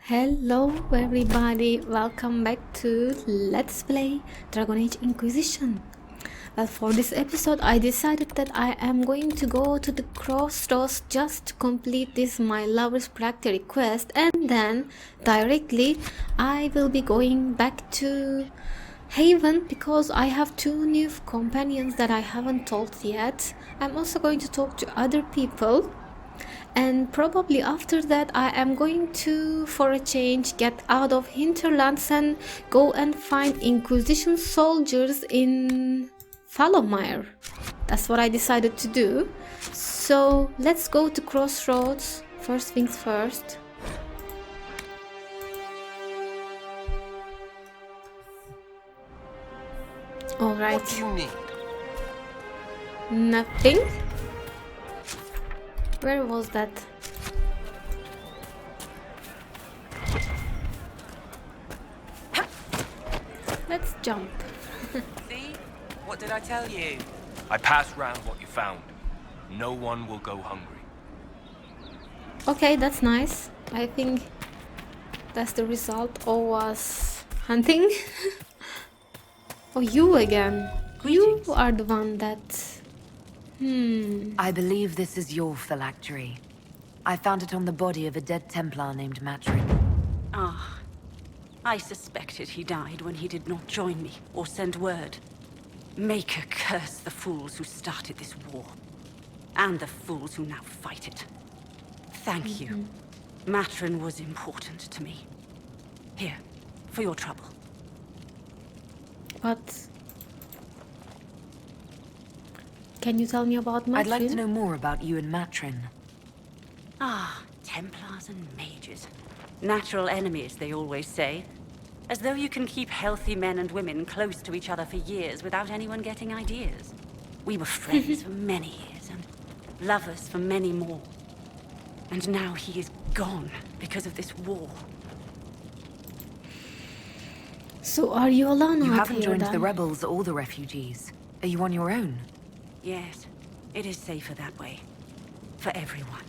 Hello everybody, welcome back to Let's Play Dragon Age Inquisition. Well, for this episode I decided that I am going to go to the crossroads just to complete this my lover's practice quest, and then directly I will be going back to Haven because I have two new companions that I haven't talked yet. I'm also going to talk to other people. And probably after that I am going to, for a change, get out of hinterlands and go and find Inquisition soldiers in Fallowmire. That's what I decided to do. So let's go to crossroads. First things first. Alright. What do you need? Nothing. Where was that? Let's jump. See? What did I tell you? I passed round what you found. No one will go hungry. Okay, that's nice. I think that's the result of us hunting. Oh, you again. Greetings. You are the one that... I believe this is your phylactery. I found it on the body of a dead Templar named Matrin. Ah, I suspected he died when he did not join me or send word. Maker curse the fools who started this war, and the fools who now fight it. Thank you. Matrin was important to me. Here, for your trouble. But... Can you tell me about Matrin? I'd like to know more about you and Matrin. Ah, Templars and mages. Natural enemies, they always say. As though you can keep healthy men and women close to each other for years without anyone getting ideas. We were friends for many years, and lovers for many more. And now he is gone because of this war. So are you alone You out haven't here joined then? the rebels or the refugees. Are you on your own? Yes, it is safer that way. For everyone.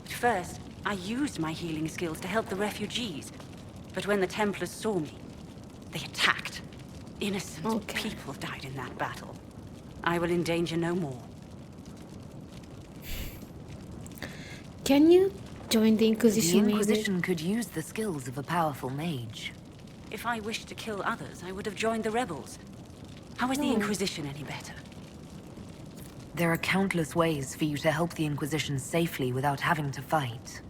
At first, I used my healing skills to help the refugees. But when the Templars saw me, they attacked. Innocent people died in that battle. I will endanger no more. Can you join the Inquisition? The Inquisition could use the skills of a powerful mage. If I wished to kill others, I would have joined the rebels. How is the Inquisition any better? There are countless ways for you to help the Inquisition safely without having to fight.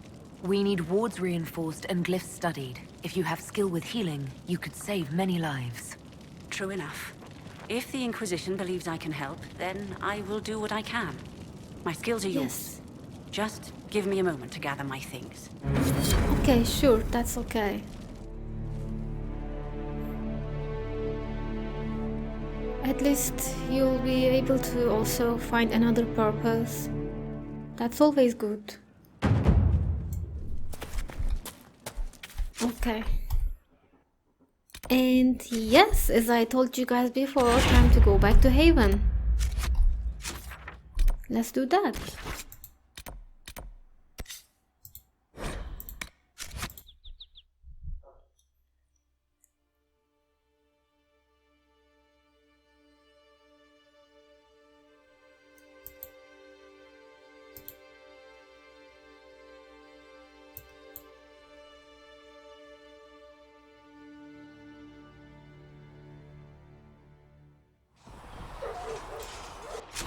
We need wards reinforced and glyphs studied. If you have skill with healing, you could save many lives. True enough. If the Inquisition believes I can help, then I will do what I can. My skills are yours. Yes. Just give me a moment to gather my things. Okay, sure, that's okay. At least you'll be able to also find another purpose. That's always good. Okay. And yes, as I told you guys before, time to go back to Haven. Let's do that.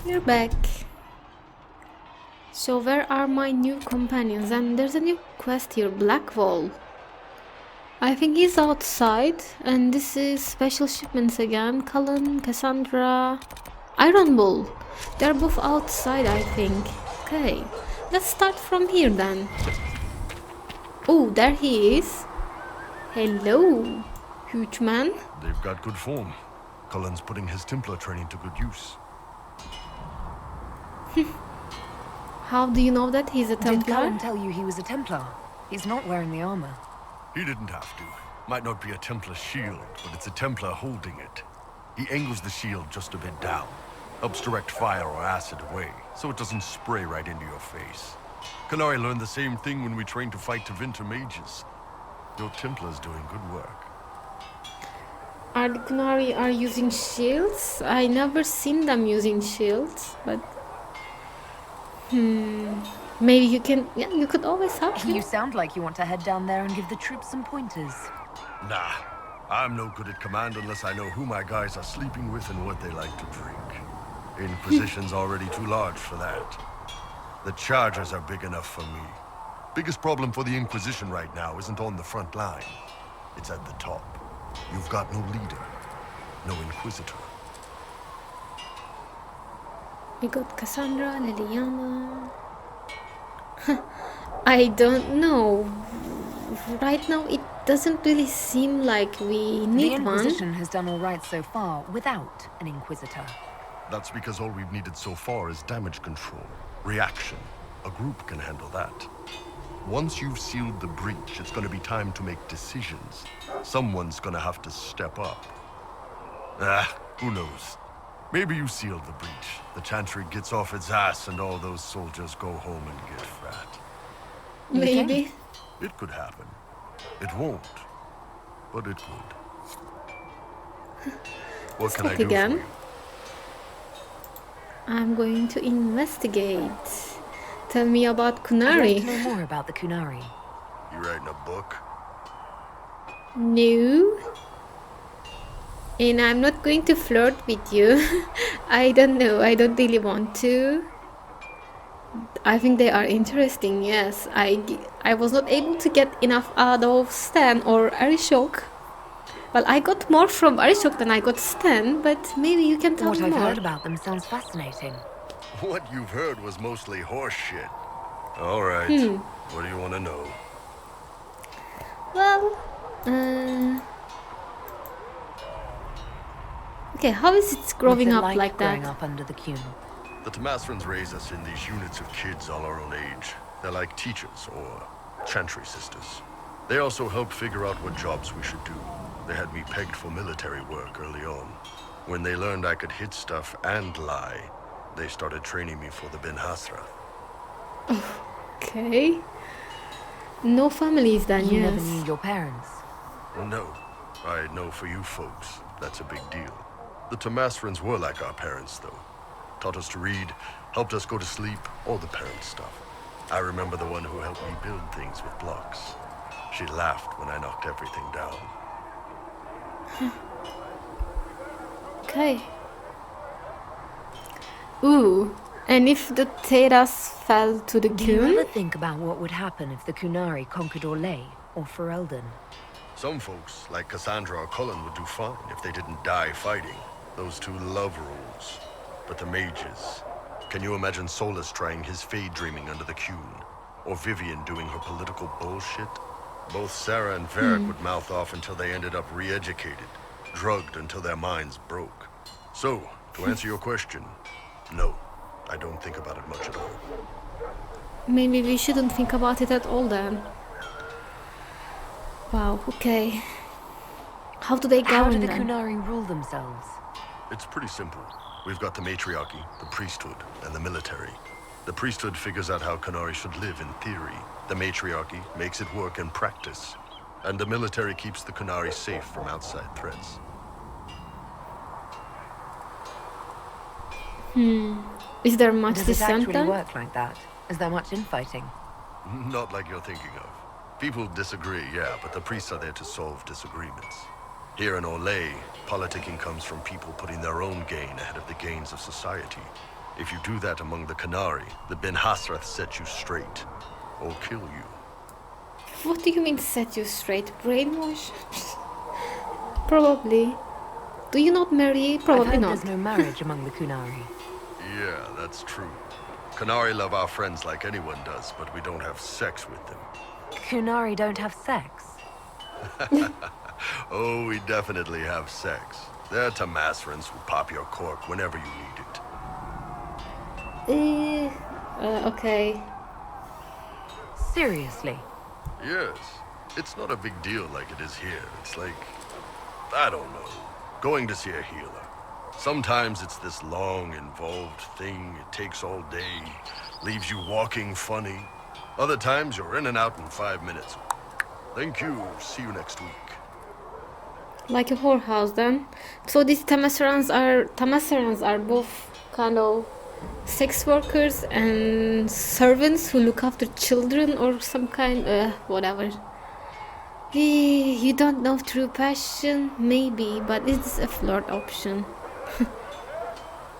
We're back. So where are my new companions? And there's a new quest here, BlackWall. I think he's outside, and this is special shipments again. Cullen, Cassandra, Iron Bull. They're both outside, I think. Okay, let's start from here then. Oh, there he is. Hello, huge man. They've got good form. Cullen's putting his Templar training to good use. How do you know that he's a Did Templar? Cullen tell you he was a Templar? He's not wearing the armor. He didn't have to. Might not be a Templar shield, but it's a Templar holding it. He angles the shield just a bit down. Helps direct fire or acid away, so it doesn't spray right into your face. Qunari learned the same thing when we trained to fight Tevinter mages. Your Templars doing good work. Are the Qunari are using shields? I never seen them using shields, but maybe you can. Yeah, you could always help me. You sound like you want to head down there and give the troops some pointers. Nah, I'm no good at command unless I know who my guys are sleeping with and what they like to drink. Inquisition's already too large for that. The charges are big enough for me. Biggest problem for the Inquisition right now isn't on the front line. It's at the top. You've got no leader, no Inquisitor. We got Cassandra, Liliana. I don't know. Right now, it doesn't really seem like we need The one. Inquisition has done all right so far without an Inquisitor. That's because all we've needed so far is damage control, reaction. A group can handle that. Once you've sealed the breach, it's gonna be time to make decisions. Someone's gonna have to step up. Who knows? Maybe you sealed the breach. The Chantry gets off its ass and all those soldiers go home and get fat. Maybe. It could happen. It won't. But it could. What can I do again. for you? I'm going to investigate. Tell me about I'd like Qunari. to know more about the Qunari. You writing a book? No. And I'm not going to flirt with you. I don't know. I don't really want to. I think they are interesting, yes. I was not able to get enough out of Stan or Arishok. Well, I got more from Arishok than I got Stan, but maybe you can tell What me I've more. heard about them sounds fascinating. What you've heard was mostly horse shit. All right. What do you want to know? Well, okay, how is it growing What's it up like growing that? up under the Qun? The Tamasrans raise us in these units of kids all our own age. They're like teachers or Chantry sisters. They also help figure out what jobs we should do. They had me pegged for military work early on. When they learned I could hit stuff and lie, they started training me for the Ben Hasra. Okay. No families then, You yes. never knew your parents. No, I know for you folks, that's a big deal. The Tamasrans were like our parents, though. Taught us to read, helped us go to sleep, all the parent stuff. I remember the one who helped me build things with blocks. She laughed when I knocked everything down. Okay. Ooh, and if the Teras fell to the Do you ever Qun? think about what would happen if the Qunari conquered Orlais or Ferelden? Some folks, like Cassandra or Cullen, would do fine if they didn't die fighting. Those two love rules. But the mages... Can you imagine Solas trying his fade dreaming under the Qun? Or Vivian doing her political bullshit? Both Sarah and Varric would mouth off until they ended up re-educated, drugged until their minds broke. So, to answer your question, no, I don't think about it much at all. Maybe we shouldn't think about it at all then. Wow, okay. How do they How do govern the then? Qunari rule themselves? It's pretty simple. We've got the matriarchy, the priesthood, and the military. The priesthood figures out how Qunari should live in theory. The matriarchy makes it work in practice. And the military keeps the Qunari safe from outside threats. Is there much Does it dissent actually then? work like that? Is there much infighting? Not like you're thinking of. People disagree, yeah, but the priests are there to solve disagreements. Here in Orlais, politicking comes from people putting their own gain ahead of the gains of society. If you do that among the Qunari, the Ben Hasrath set you straight, or kill you. What do you mean set you straight? Brainwash? Probably. Do you not marry? I've Probably heard not. there's no marriage among the Qunari. Yeah, that's true. Qunari love our friends like anyone does, but we don't have sex with them. Qunari don't have sex. Oh, we definitely have sex. They're Tamasrans who pop your cork whenever you need it. Okay. Seriously? Yes. It's not a big deal like it is here. It's like, I don't know, going to see a healer. Sometimes it's this long, involved thing. It takes all day, leaves you walking funny. Other times you're in and out in 5 minutes. Thank you. See you next week. Like a whorehouse then. So these Tamasarans are both kind of sex workers and servants who look after children or some kind whatever. You don't know true passion? Maybe, but it's a flirt option.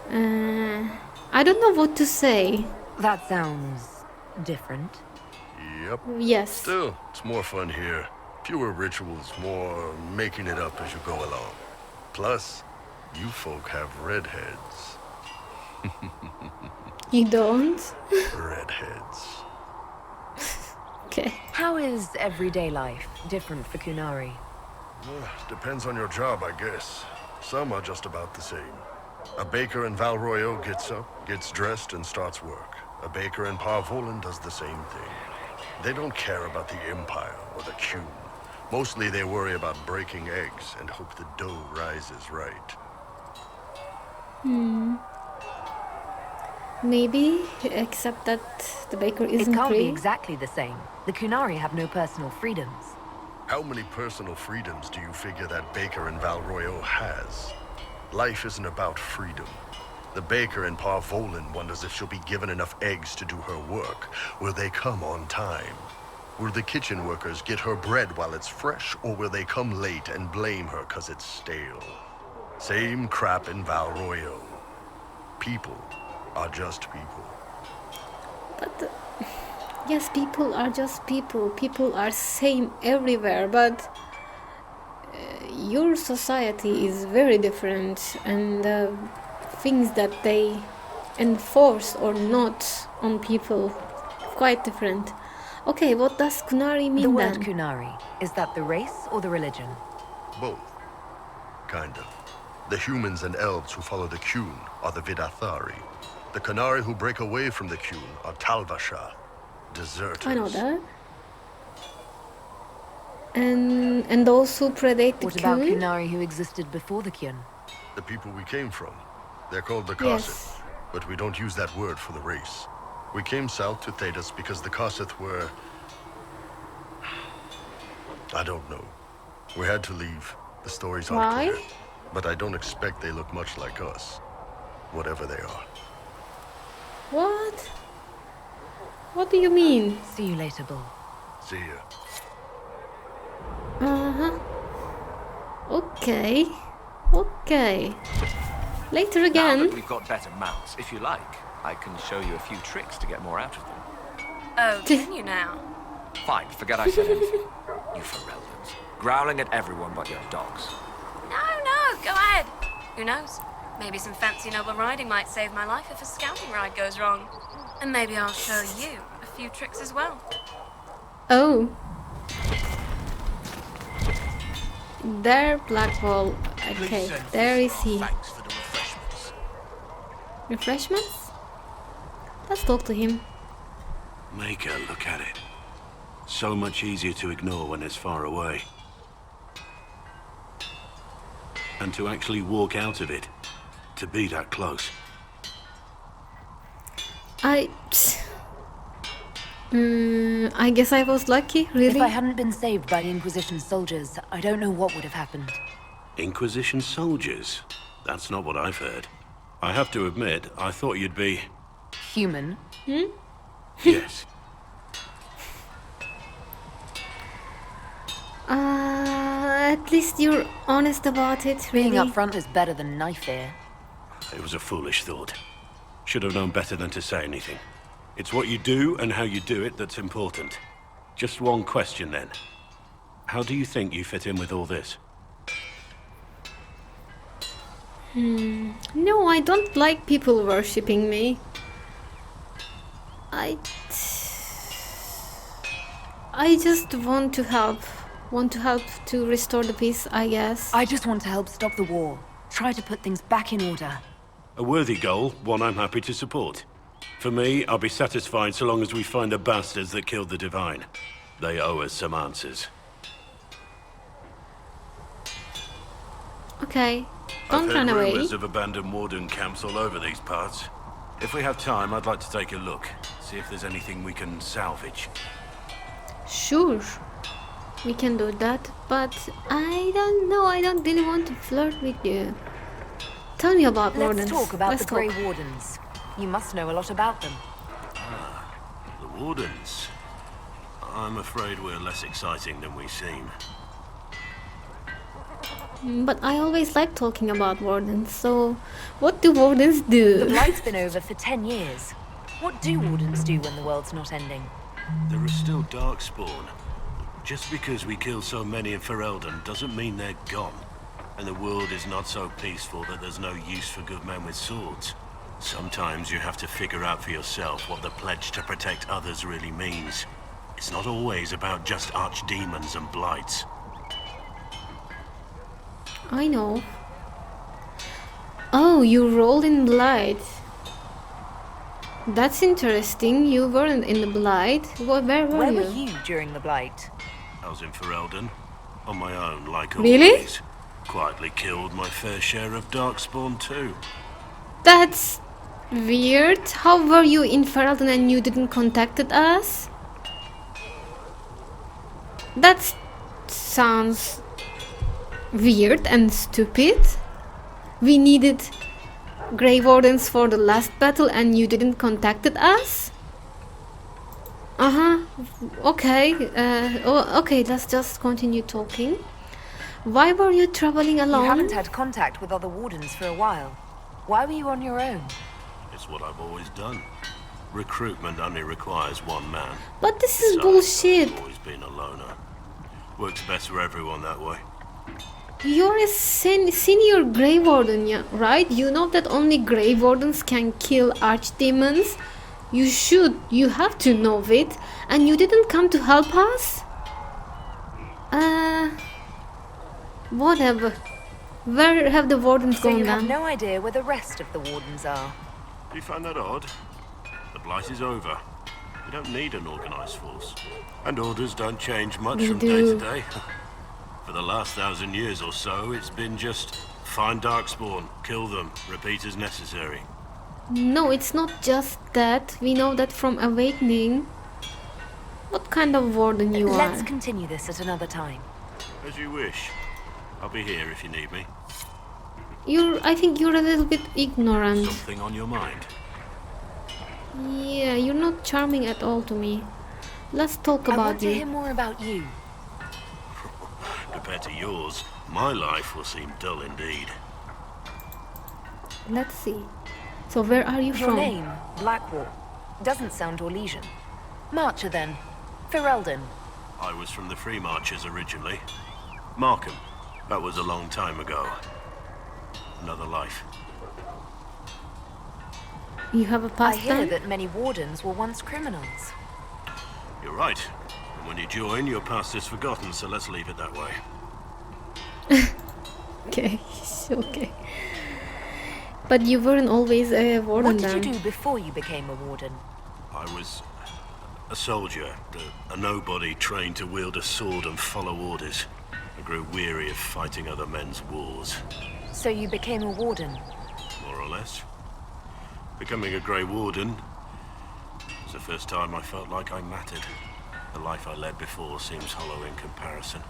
I don't know what to say. That sounds different. Yep. Yes. Still, it's more fun here. Fewer rituals, more making it up as you go along. Plus, you folk have redheads. You don't? Redheads. Okay. How is everyday life different for Qunari? Depends on your job, I guess. Some are just about the same. A baker in Valroyo gets up, gets dressed, and starts work. A baker in Parvolan does the same thing. They don't care about the Empire or the Qun. Mostly they worry about breaking eggs and hope the dough rises right. Maybe, except that the baker isn't It can't be free. exactly the same. The Qunari have no personal freedoms. How many personal freedoms do you figure that baker in Valroyo has? Life isn't about freedom. The baker in Parvolan wonders if she'll be given enough eggs to do her work. Will they come on time? Will the kitchen workers get her bread while it's fresh, or will they come late and blame her 'cause it's stale? Same crap in Valroyo. People are just people. But yes, people are just people. People are same everywhere, but your society is very different, and the things that they enforce or not on people quite different. Okay, what does Qunari mean The word then? Qunari, is that the race or the religion? Both. Kind of. The humans and elves who follow the Qun are the Vidathari. The Qunari who break away from the Qun are Talvasha, deserters. I know that. And those who predate the What about Qun? Qunari who existed before the Qun? The people we came from. They're called the Kossith, Yes. but we don't use that word for the race. We came south to Thedas because the Kossith were... I don't know. We had to leave. The stories aren't Why? clear. But I don't expect they look much like us. Whatever they are. What? What do you mean? See you later, Bull. See ya. Uh-huh. Okay. Okay. Later Now again. that we've got better mounts, if you like, I can show you a few tricks to get more out of them. Oh, can you now? Fine, forget I said anything. You Ferelden's. Growling at everyone but your dogs. No, go ahead. Who knows? Maybe some fancy noble riding might save my life if a scouting ride goes wrong. And maybe I'll show you a few tricks as well. Oh. There, BlackWall. Okay, there is he. Thanks for the refreshments. Refreshments? Let's talk to him. Make her look at it. So much easier to ignore when it's far away. And to actually walk out of it. To be that close. I guess I was lucky, really. If I hadn't been saved by the Inquisition soldiers, I don't know what would have happened. Inquisition soldiers? That's not what I've heard. I have to admit, I thought you'd be... Human? Yes. At least you're honest about it, really. Being upfront is better than knife fear. It was a foolish thought. Should have known better than to say anything. It's what you do and how you do it that's important. Just one question then. How do you think you fit in with all this? No, I don't like people worshipping me. I just want to help. Want to help to restore the peace, I guess. I just want to help stop the war. Try to put things back in order. A worthy goal, one I'm happy to support. For me, I'll be satisfied so long as we find the bastards that killed the Divine. They owe us some answers. Okay, I've don't heard run away. rumors of abandoned Warden camps all over these parts. If we have time, I'd like to take a look. See if there's anything we can salvage. Sure. we can do that, but I don't know, I don't really want to flirt with you. Tell me about Let's Wardens. talk about Let's the Grey Wardens. You must know a lot about them. The Wardens. I'm afraid we're less exciting than we seem. But I always like talking about Wardens, so what do Wardens do? The Blight's been over for 10 years. What do Wardens do when the world's not ending? There is still Darkspawn. Just because we kill so many in Ferelden doesn't mean they're gone. And the world is not so peaceful that there's no use for good men with swords. Sometimes you have to figure out for yourself what the pledge to protect others really means. It's not always about just archdemons and blights. I know. Oh, you rolled in Blight. That's interesting. You weren't in the Blight. Where were Where you? were you during the Blight? I was in Ferelden, on my own, like Really? always. Quietly killed my fair share of Darkspawn too. That's weird. How were you in Ferelden and you didn't contacted us? That sounds weird and stupid. We needed Grey Wardens for the last battle and you didn't contacted us? Okay. Okay, let's just continue talking. Why were you traveling alone? You haven't had contact with other Wardens for a while. Why were you on your own? It's what I've always done. Recruitment only requires one man. But this is Besides, bullshit. I've always been a loner. Works best for everyone that way. You're a senior Grey Warden, yeah, right? You know that only Grey Wardens can kill archdemons? You have to know it. And you didn't come to help us? Whatever. Where have the Wardens So gone you have then? no idea where the rest of the Wardens are? Do you find that odd? The Blight is over. We don't need an organized force. And orders don't change much We from do. day to day. For the last 1,000 years or so, it's been just find Darkspawn, kill them, repeat as necessary. No, it's not just that. We know that from Awakening. What kind of Warden you Let's are? continue this at another time. As you wish. I'll be here if you need me. I think you're a little bit ignorant. Something on your mind? Yeah, you're not charming at all to me. Let's talk I want about to hear you. more about you. Compared to yours, my life will seem dull indeed. Let's see. So where are you Your from? name, BlackWall. Doesn't sound Orlesian. Marcher then. Ferelden. I was from the Free Marchers originally. Markham. That was a long time ago. Another life. You have a I past hear then? that many Wardens were once criminals. You're right. And when you join, your past is forgotten, so let's leave it that way. Okay, okay. But you weren't always a Warden What did then. you do before you became a Warden? I was a soldier, a nobody trained to wield a sword and follow orders. I grew weary of fighting other men's wars, So you became a Warden. more or less. Becoming a Grey Warden was the first time I felt like I mattered. The life I led before seems hollow in comparison.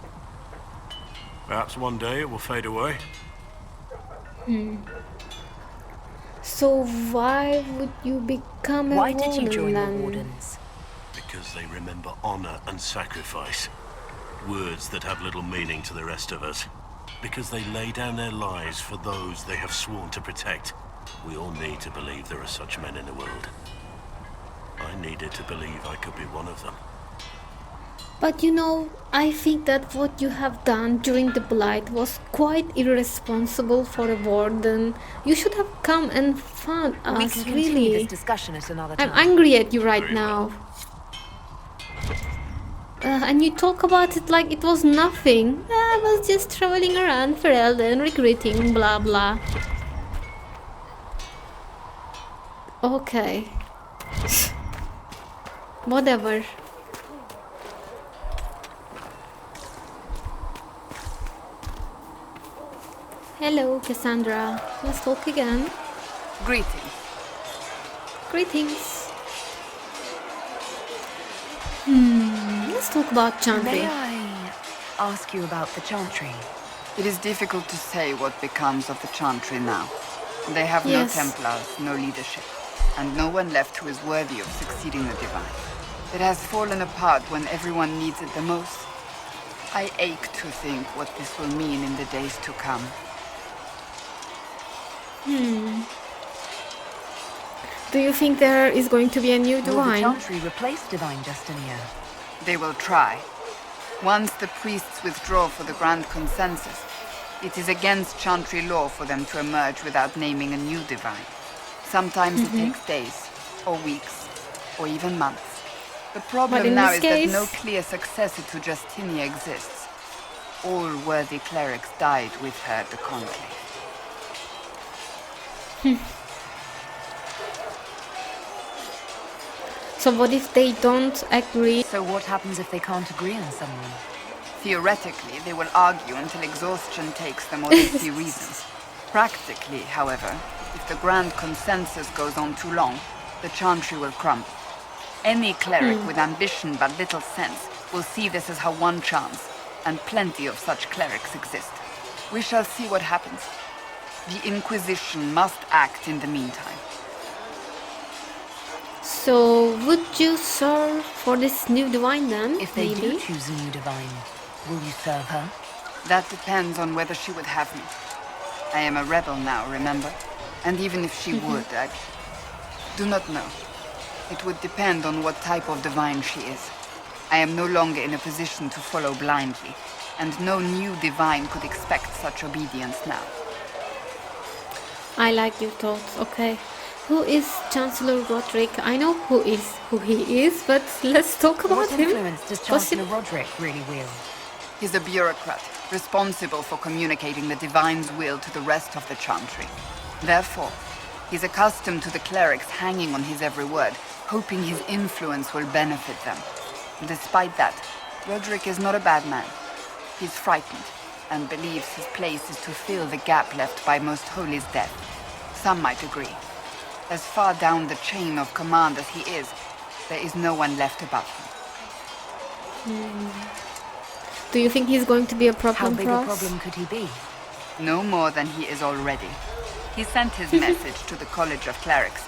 Perhaps one day it will fade away. So why would you become a Why Warden did you join the then? Wardens? Because they remember honor and sacrifice. Words that have little meaning to the rest of us. Because they lay down their lives for those they have sworn to protect. We all need to believe there are such men in the world. I needed to believe I could be one of them. But you know, I think that what you have done during the Blight was quite irresponsible for a Warden. You should have come and found We us, can continue really. this discussion at another I'm time. angry at you right Very now. And you talk about it like it was nothing. I was just traveling around Ferelden, recruiting, blah blah. Okay. Whatever. Hello, Cassandra. Let's talk again. Greetings. Greetings. Let's talk about Chantry. May I ask you about the Chantry. It is difficult to say what becomes of the Chantry now. They have Yes. no Templars, no leadership, and no one left who is worthy of succeeding the Divine. It has fallen apart when everyone needs it the most. I ache to think what this will mean in the days to come. Do you think there is going to be a new Will the divine? Chantry replace Divine Destinia? They will try. Once the priests withdraw for the Grand Consensus, it is against Chantry law for them to emerge without naming a new divine. Sometimes it takes days, or weeks, or even months. The But problem in now this is case- that no clear successor to Justinia exists. All worthy clerics died with her at the conclave. So what if they don't agree? So what happens if they can't agree on someone? Theoretically, they will argue until exhaustion takes them or they see reasons. Practically, however, if the Grand Consensus goes on too long, the Chantry will crumble. Any cleric with ambition but little sense will see this as her one chance, and plenty of such clerics exist. We shall see what happens. The Inquisition must act in the meantime. So would you serve for this new divine then? If they do maybe? choose a new divine, will you serve her? That depends on whether she would have me. I am a rebel now, remember? And even if she would, I do not know. It would depend on what type of divine she is. I am no longer in a position to follow blindly, and no new divine could expect such obedience now. I like your thoughts. Okay. Who is Chancellor Roderick? I know who he is, but let's talk about What him. influence does What's Chancellor it- Roderick really wield? He's a bureaucrat, responsible for communicating the divine's will to the rest of the Chantry. Therefore, he's accustomed to the clerics hanging on his every word, hoping his influence will benefit them. Despite that, Roderick is not a bad man. He's frightened, and believes his place is to fill the gap left by Most Holy's death. Some might agree. As far down the chain of command as he is, there is no one left above him. Do you think he's going to be a How problem big for a us? problem could he be? No more than he is already. He sent his message to the College of Clerics.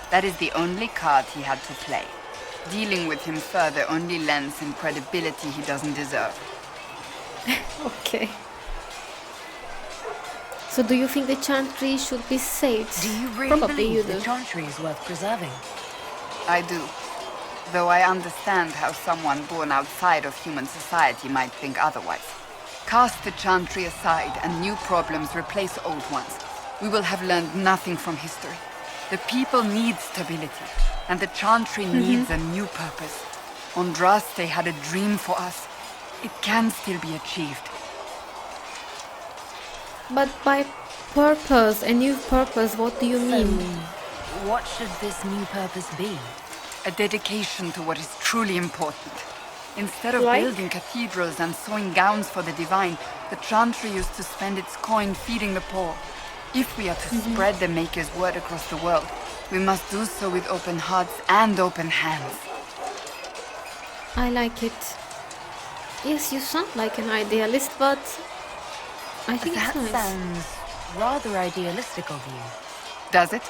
That is the only card he had to play. Dealing with him further only lends him credibility he doesn't deserve. Okay. So do you think the Chantry should be saved? Do you really Probably you believe do. the Chantry is worth preserving? I do. Though I understand how someone born outside of human society might think otherwise. Cast the Chantry aside and new problems replace old ones. We will have learned nothing from history. The people need stability, and the Chantry needs a new purpose. Andraste had a dream for us. It can still be achieved. But by purpose, a new purpose, what do you mean? What should this new purpose be? A dedication to what is truly important. Instead of Like? building cathedrals and sewing gowns for the divine, the Chantry used to spend its coin feeding the poor. If we are to spread the Maker's word across the world, we must do so with open hearts and open hands. I like it. Yes, you sound like an idealist, but I think That it's nice. sounds rather idealistic of you. Does it?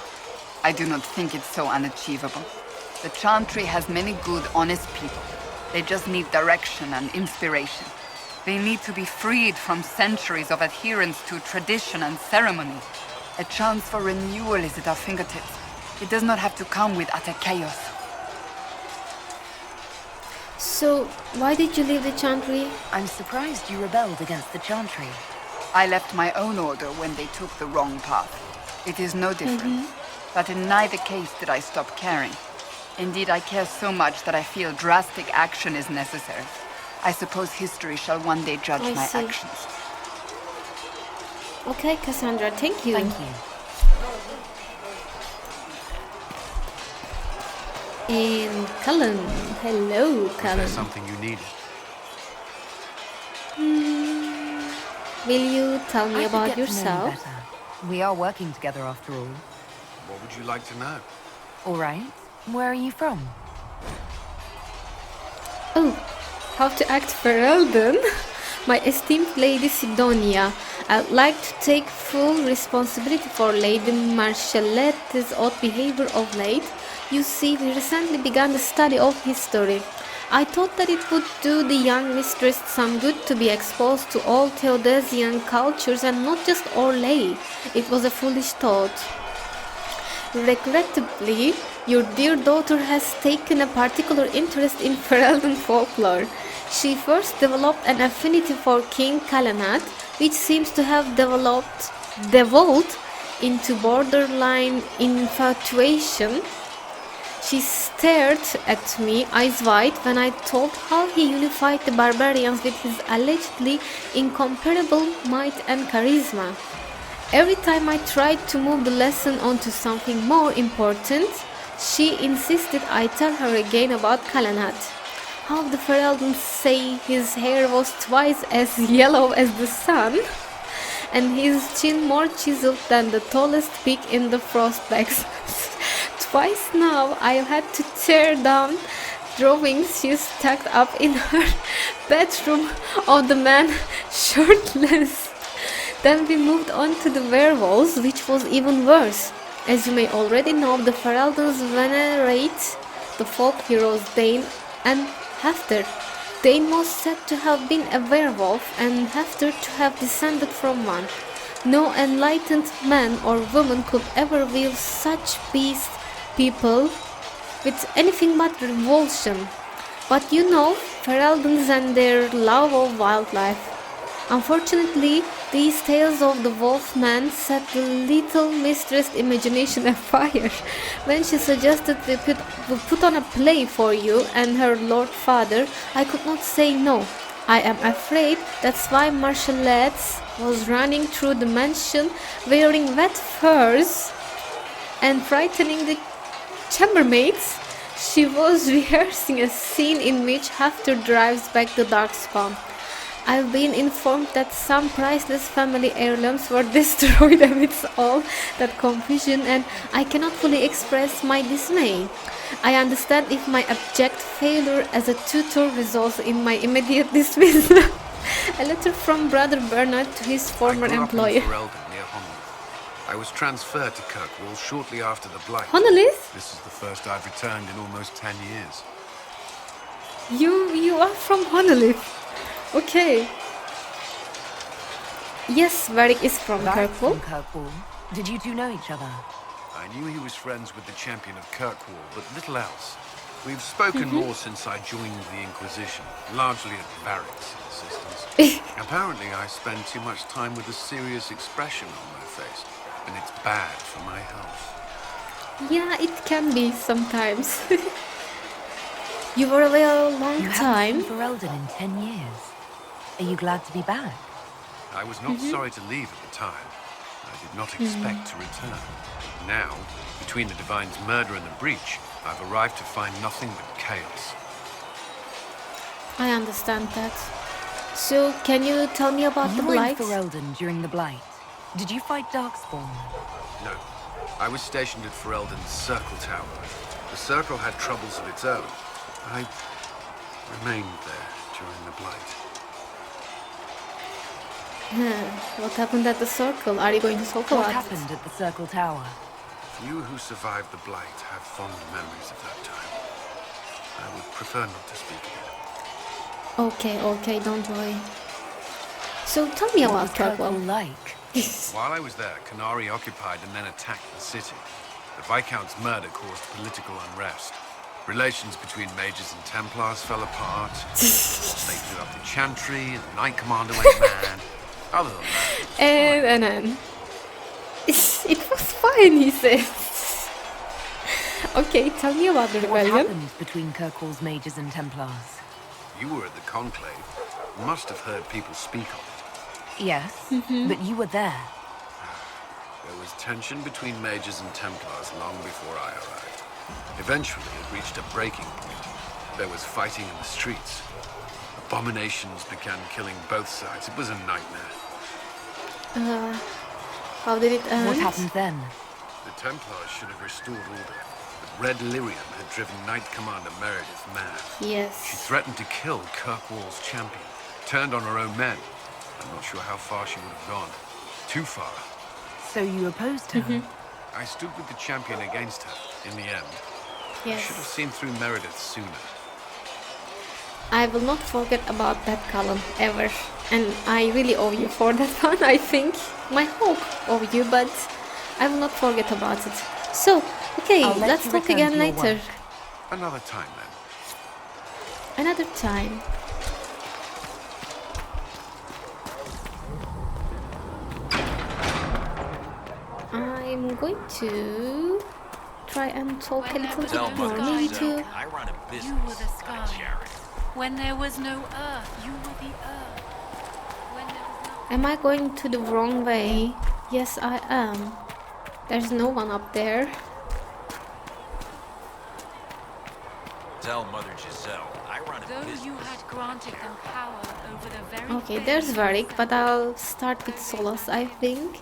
I do not think it's so unachievable. The Chantry has many good, honest people. They just need direction and inspiration. They need to be freed from centuries of adherence to tradition and ceremony. A chance for renewal is at our fingertips. It does not have to come with utter chaos. So, why did you leave the Chantry? I'm surprised you rebelled against the Chantry. I left my own order when they took the wrong path. It is no different. But in neither case did I stop caring. Indeed, I care so much that I feel drastic action is necessary. I suppose history shall one day judge I my see. actions. Okay, Cassandra, thank you. Thank you. And Cullen. Hello, Was there Cullen. something you needed? Will you tell me I should about get to know you yourself? better. We are working together after all. What would you like to know? All right. Where are you from? Oh, how to act Ferelden? My esteemed Lady Sidonia, I'd like to take full responsibility for Lady Marchalette's odd behavior of late. You see, we recently began the study of history. I thought that it would do the young mistress some good to be exposed to all Theodosian cultures and not just Orlais. It was a foolish thought. Regrettably, your dear daughter has taken a particular interest in Ferelden folklore. She first developed an affinity for King Calenat, which seems to have devolved into borderline infatuation. She stared at me, eyes wide, when I told how he unified the barbarians with his allegedly incomparable might and charisma. Every time I tried to move the lesson onto something more important, she insisted I tell her again about Calenat. How the Ferelden say his hair was twice as yellow as the sun, and his chin more chiseled than the tallest peak in the Frostbacks. Twice now I had to tear down drawings she stacked up in her bedroom of the man shirtless. Then we moved on to the werewolves, which was even worse. As you may already know, the Fereldans venerate the folk heroes Dane and Hafter. Dane was said to have been a werewolf and Hafter to have descended from one. No enlightened man or woman could ever view such beast people with anything but revulsion. But you know, Fereldans and their love of wildlife. Unfortunately, these tales of the wolfman set the little mistress' imagination afire. When she suggested we put on a play for you and her lord father, I could not say no. I am afraid that's why Marchalette was running through the mansion wearing wet furs and frightening the chambermaids. She was rehearsing a scene in which Hafter drives back the Darkspawn. I've been informed that some priceless family heirlooms were destroyed amidst all that confusion, and I cannot fully express my dismay. I understand if my abject failure as a tutor results in my immediate dismissal. A letter from Brother Bernard to his former employer. I was transferred to Kirkwall shortly after the Blight. Honolith? This is the first I've returned in almost 10 years. You are from Honolith. Okay. Yes, Varric is from Kirkwall. Did you two know each other? I knew he was friends with the champion of Kirkwall, but little else. We've spoken more since I joined the Inquisition, largely at Varric's insistence. Apparently I spend too much time with a serious expression on my face, and it's bad for my health. Yeah, it can be sometimes. You were away a long time. You haven't seen Ferelden in 10 years. Are you glad to be back? I was not sorry to leave at the time. I did not expect to return. Now, between the Divine's murder and the breach, I've arrived to find nothing but chaos. I understand that. So, can you tell me about the Blight? You were in Ferelden during the Blight. Did you fight Darkspawn? No. I was stationed at Ferelden's Circle Tower. The Circle had troubles of its own. I remained there during the Blight. What happened at the Circle? Are you going to talk about What happened at the Circle Tower? Few who survived the Blight have fond memories of that time. I would prefer not to speak again. Okay, don't worry. So tell me about Kirkwall. Like? While I was there, Qunari occupied and then attacked the city. The Viscount's murder caused political unrest. Relations between mages and Templars fell apart. They blew up the Chantry, and the Knight Commander went mad. Other than that, and it was fine, he says. Okay, tell me about the What rebellion. happened between Kirkwall's mages and Templars? you were at the Conclave. You must have heard people speak of it. Yes, but you were there. There was tension between mages and Templars long before I arrived. Eventually, it reached a breaking point. There was fighting in the streets. Abominations began killing both sides. It was a nightmare. How did it end? What happened then? The Templars should have restored order, but Red Lyrium had driven Knight Commander Meredith mad. She Yes. threatened to kill Kirkwall's champion. turned on her own men. I'm not sure how far she would have gone. Too far. So you opposed her? I stood with the champion against her, in the end. I should have Yes. seen through Meredith sooner. I will not forget about that column ever. And I really owe you for that one, I think. My hope owe you, but I will not forget about it. So, okay, I'll let let's you talk return again to your later. work. Another time, then. Another time. I'm going to try and talk a little Tell bit more. Mother Maybe Giselle, to... I run a business. You were the not a sky. charity. When there was no earth, you were the earth. When there was no... Am I going to the wrong way? Yes, I am. There's no one up there. Tell Mother Giselle, I run a Though business. you had granted them power over the very Okay, thing there's you Varric, said. but I'll start with Solas, I think.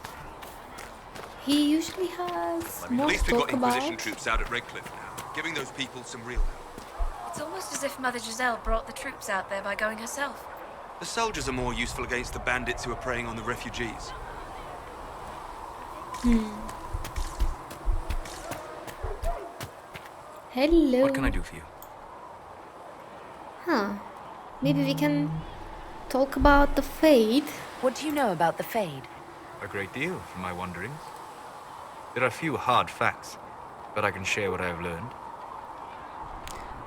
He usually has At more least to we've talk got Inquisition about. troops out at Redcliffe now, giving those people some real help. It's almost as if Mother Giselle brought the troops out there by going herself. The soldiers are more useful against the bandits who are preying on the refugees. Hello. What can I do for you? Huh. Maybe we can talk about the fate. What do you know about the Fade? A great deal, from my wanderings. There are few hard facts, but I can share what I have learned.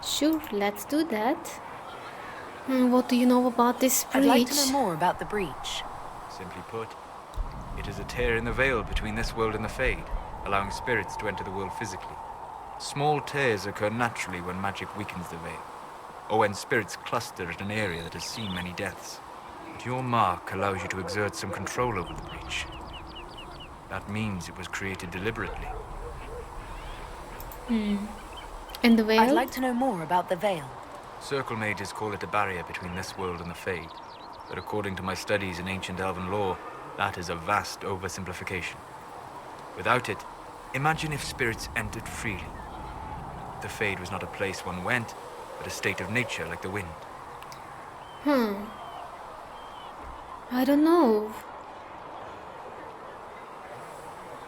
Sure, let's do that. What do you know about this breach? I'd like to know more about the breach. Simply put, it is a tear in the veil between this world and the Fade, allowing spirits to enter the world physically. Small tears occur naturally when magic weakens the veil, or when spirits cluster at an area that has seen many deaths. But your mark allows you to exert some control over the breach. That means it was created deliberately. And the veil? I'd like to know more about the veil. Circle mages call it a barrier between this world and the Fade, but according to my studies in ancient elven lore, that is a vast oversimplification. Without it, imagine if spirits entered freely. The Fade was not a place one went, but a state of nature like the wind. I don't know.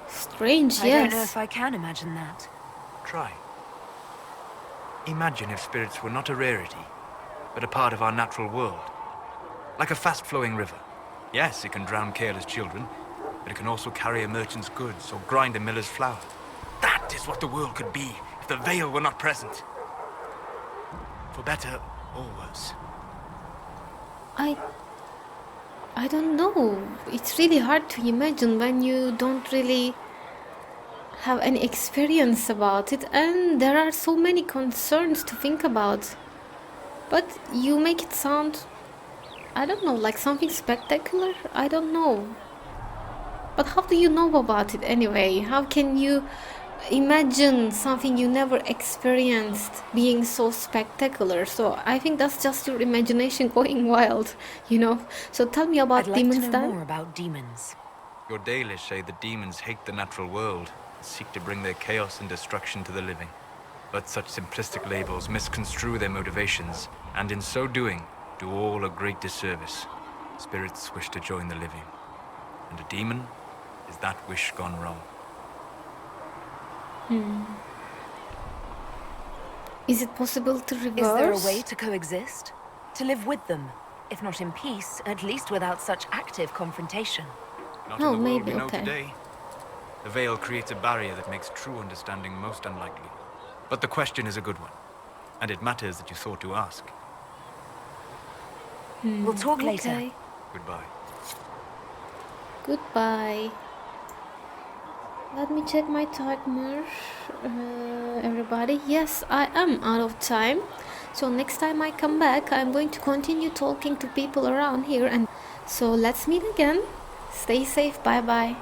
Strange, I don't know yes. if I can imagine that. Try. Imagine if spirits were not a rarity, but a part of our natural world. Like a fast-flowing river. Yes, it can drown careless children, but it can also carry a merchant's goods or grind a miller's flour. That is what the world could be if the veil were not present. For better or worse. I don't know. It's really hard to imagine when you don't really have any experience about it, and there are so many concerns to think about. But you make it sound, I don't know, like something spectacular? I don't know. But how do you know about it anyway? How can you imagine something you never experienced being so spectacular? So I think that's just your imagination going wild, you know? So tell me about I'd like demons to know then. more about demons. Your Dalish say that demons hate the natural world and seek to bring their chaos and destruction to the living. But such simplistic labels misconstrue their motivations, and in so doing, do all a great disservice. Spirits wish to join the living, and a demon is that wish gone wrong. Is it possible to reverse? Is there a way to coexist? To live with them? If not in peace, at least without such active confrontation. Not Oh, in the world maybe, we know okay. today. The veil creates a barrier that makes true understanding most unlikely. But the question is a good one, and it matters that you thought to ask. We'll talk later. Okay. Goodbye. Goodbye. Let me check my timer, everybody. Yes, I am out of time. So next time I come back, I'm going to continue talking to people around here. And so let's meet again. Stay safe. Bye bye.